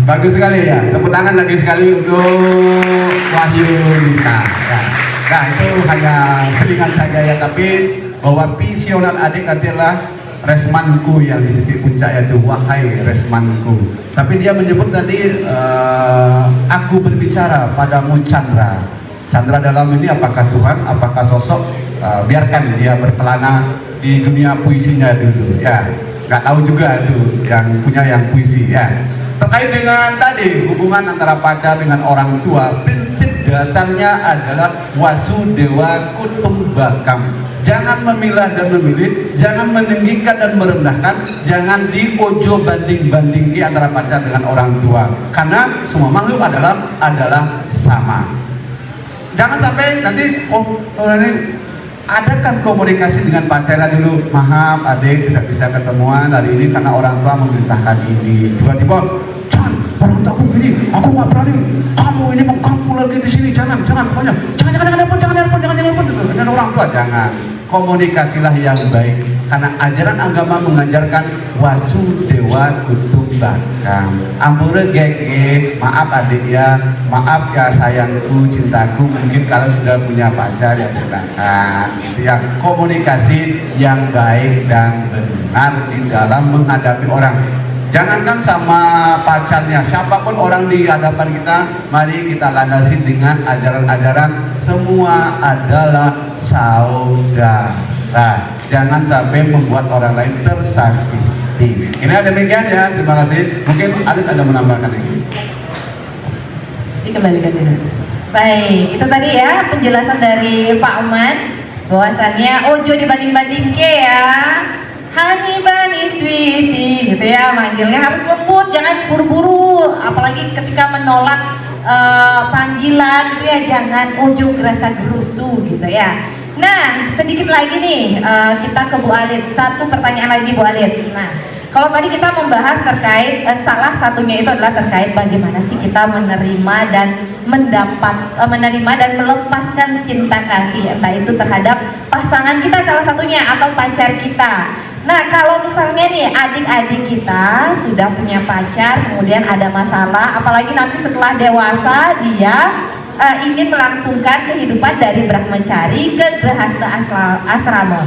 Bagus sekali ya, tepuk tangan lagi sekali untuk Wahyunita ya. Nah itu hanya selingan saja ya, tapi bahwa visioner adik adalah Resmanku yang di titik puncak yaitu wahai Resmanku. Tapi dia menyebut tadi aku berbicara padamu Chandra. Chandra dalam ini apakah Tuhan, apakah sosok? Biarkan dia berkelana di dunia puisinya dulu ya. Nggak tahu juga itu yang punya yang puisi ya. Terkait dengan tadi hubungan antara pacar dengan orang tua, prinsip dasarnya adalah wasudewa kutumbakam. Jangan memilah dan memilih, jangan meninggikan dan merendahkan, jangan diojo banding-bandingki antara pacar dengan orang tua. Karena semua makhluk adalah sama. Jangan sampai nanti orang ini adakan komunikasi dengan pacarnya dulu. Maaf adik tidak bisa ketemuan hari ini karena orang tua memerintahkan ini. Tiba-tiba, jangan orang tua aku gini, aku nggak berani. Kamu ini mau kamu lagi di sini, jangan pokoknya, jangan dengan orang tua jangan. Komunikasilah yang baik karena ajaran agama mengajarkan wasudewa kutumbakam. Ampura gege, maaf adik ya, maaf ya sayangku, cintaku. Mungkin kalau sudah punya pacar ya silakan. Itu yang komunikasi yang baik dan benar di dalam menghadapi orang. Jangankan sama pacarnya, siapapun orang di hadapan kita, mari kita landasi dengan ajaran-ajaran semua adalah saudara. Jangan sampai membuat orang lain tersakiti. Ini demikian ya, terima kasih. Mungkin Alit ada menambahkan ini. Dikembalikan dulu. Baik, itu tadi ya penjelasan dari Pak Oman bahwasannya ojo dibanding-banding ke ya. Honey bunny sweetie gitu ya, manggilnya harus lembut, jangan buru-buru, apalagi ketika menolak panggilan gitu ya, jangan ojo gerasa gerusu gitu ya. Nah sedikit lagi nih kita ke Bu Alit, satu pertanyaan lagi Bu Alit. Nah kalau tadi kita membahas terkait salah satunya itu adalah terkait bagaimana sih kita menerima dan menerima dan melepaskan cinta kasih, entah itu terhadap pasangan kita salah satunya atau pacar kita. Nah kalau misalnya nih adik-adik kita sudah punya pacar kemudian ada masalah, apalagi nanti setelah dewasa dia ingin melangsungkan kehidupan dari Brahmacari ke Grahasta Asrama.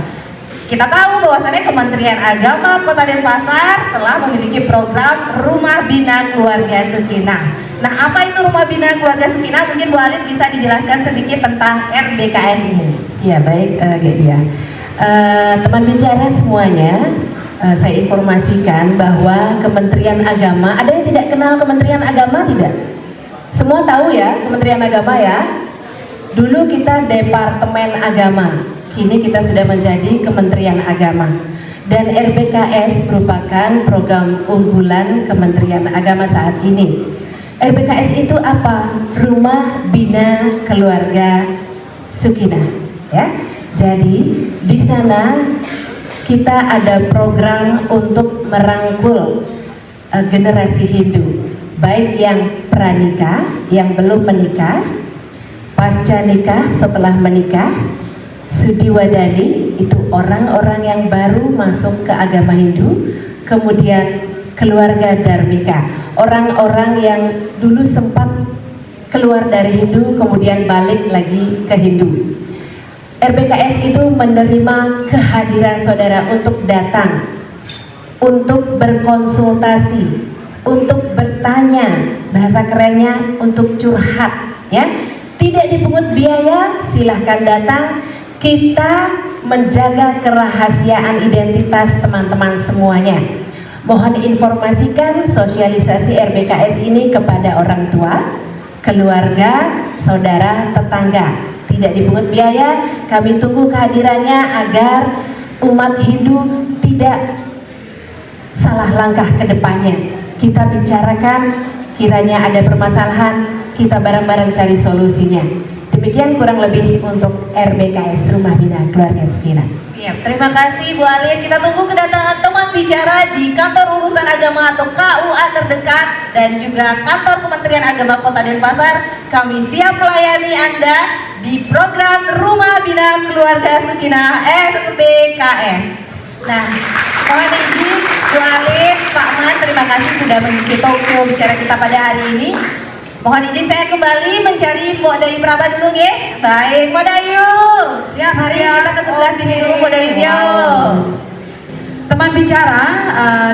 Kita tahu bahwasannya Kementerian Agama Kota Denpasar telah memiliki program Rumah Bina Keluarga Sakinah. Nah apa itu Rumah Bina Keluarga Sakinah? Mungkin Bu Alit bisa dijelaskan sedikit tentang RBKS ini. Ya baik, Gedia. Teman bicara semuanya, saya informasikan bahwa Kementerian Agama, ada yang tidak kenal Kementerian Agama tidak? Semua tahu ya Kementerian Agama ya? Dulu kita Departemen Agama, kini kita sudah menjadi Kementerian Agama. Dan RBKS merupakan program unggulan Kementerian Agama saat ini. RBKS itu apa? Rumah Bina Keluarga Sukinah, ya. Jadi di sana kita ada program untuk merangkul generasi Hindu, baik yang pranikah, yang belum menikah, pasca nikah, setelah menikah, sudiwadani, itu orang-orang yang baru masuk ke agama Hindu, kemudian keluarga dharmika, orang-orang yang dulu sempat keluar dari Hindu kemudian balik lagi ke Hindu. RBKS itu menerima kehadiran saudara untuk datang, untuk berkonsultasi, untuk bertanya, bahasa kerennya untuk curhat, ya. Tidak dipungut biaya, silahkan datang. Kita menjaga kerahasiaan identitas teman-teman semuanya. Mohon informasikan sosialisasi RBKS ini kepada orang tua, keluarga, saudara, tetangga. Tidak dipungut biaya, kami tunggu kehadirannya agar umat Hindu tidak salah langkah ke depannya. Kita bicarakan, kiranya ada permasalahan, kita bareng-bareng cari solusinya. Demikian kurang lebih untuk RBKS Rumah Bina Keluarga Sukinah. Siap, terima kasih Bu Alin. Kita tunggu kedatangan teman bicara di kantor urusan agama atau KUA terdekat dan juga kantor Kementerian Agama Kota Denpasar. Kami siap melayani Anda di program Rumah Bina Keluarga Sukinah RBKS. Nah, mohon izin Bu Alin, Pak Man, terima kasih sudah mengisi talk show bicara kita pada hari ini. Mohon izin saya kembali mencari Mbok Dayu Praba dulu ya. Baik, Mbok Dayu. Siap, mari kita ke sebelah sini dulu Mbok Dayu. Teman bicara,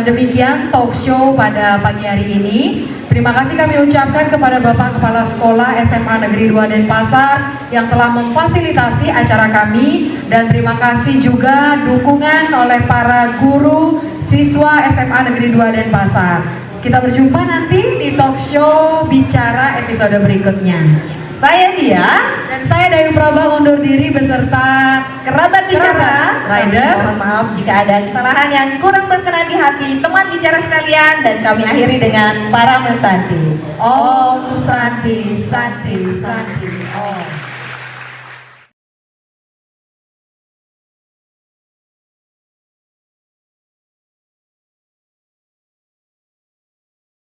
demikian talk show pada pagi hari ini. Terima kasih kami ucapkan kepada Bapak Kepala Sekolah SMA Negeri 2 Denpasar yang telah memfasilitasi acara kami, dan terima kasih juga dukungan oleh para guru siswa SMA Negeri 2 Denpasar. Kita berjumpa nanti di talk show bicara episode berikutnya. Saya Dia dan saya Dayu Praba undur diri beserta kerabat bicara rider. Mohon maaf jika ada kesalahan yang kurang berkenan di hati teman bicara sekalian, dan kami akhiri dengan para mesanti. Om Santi Santi Santi.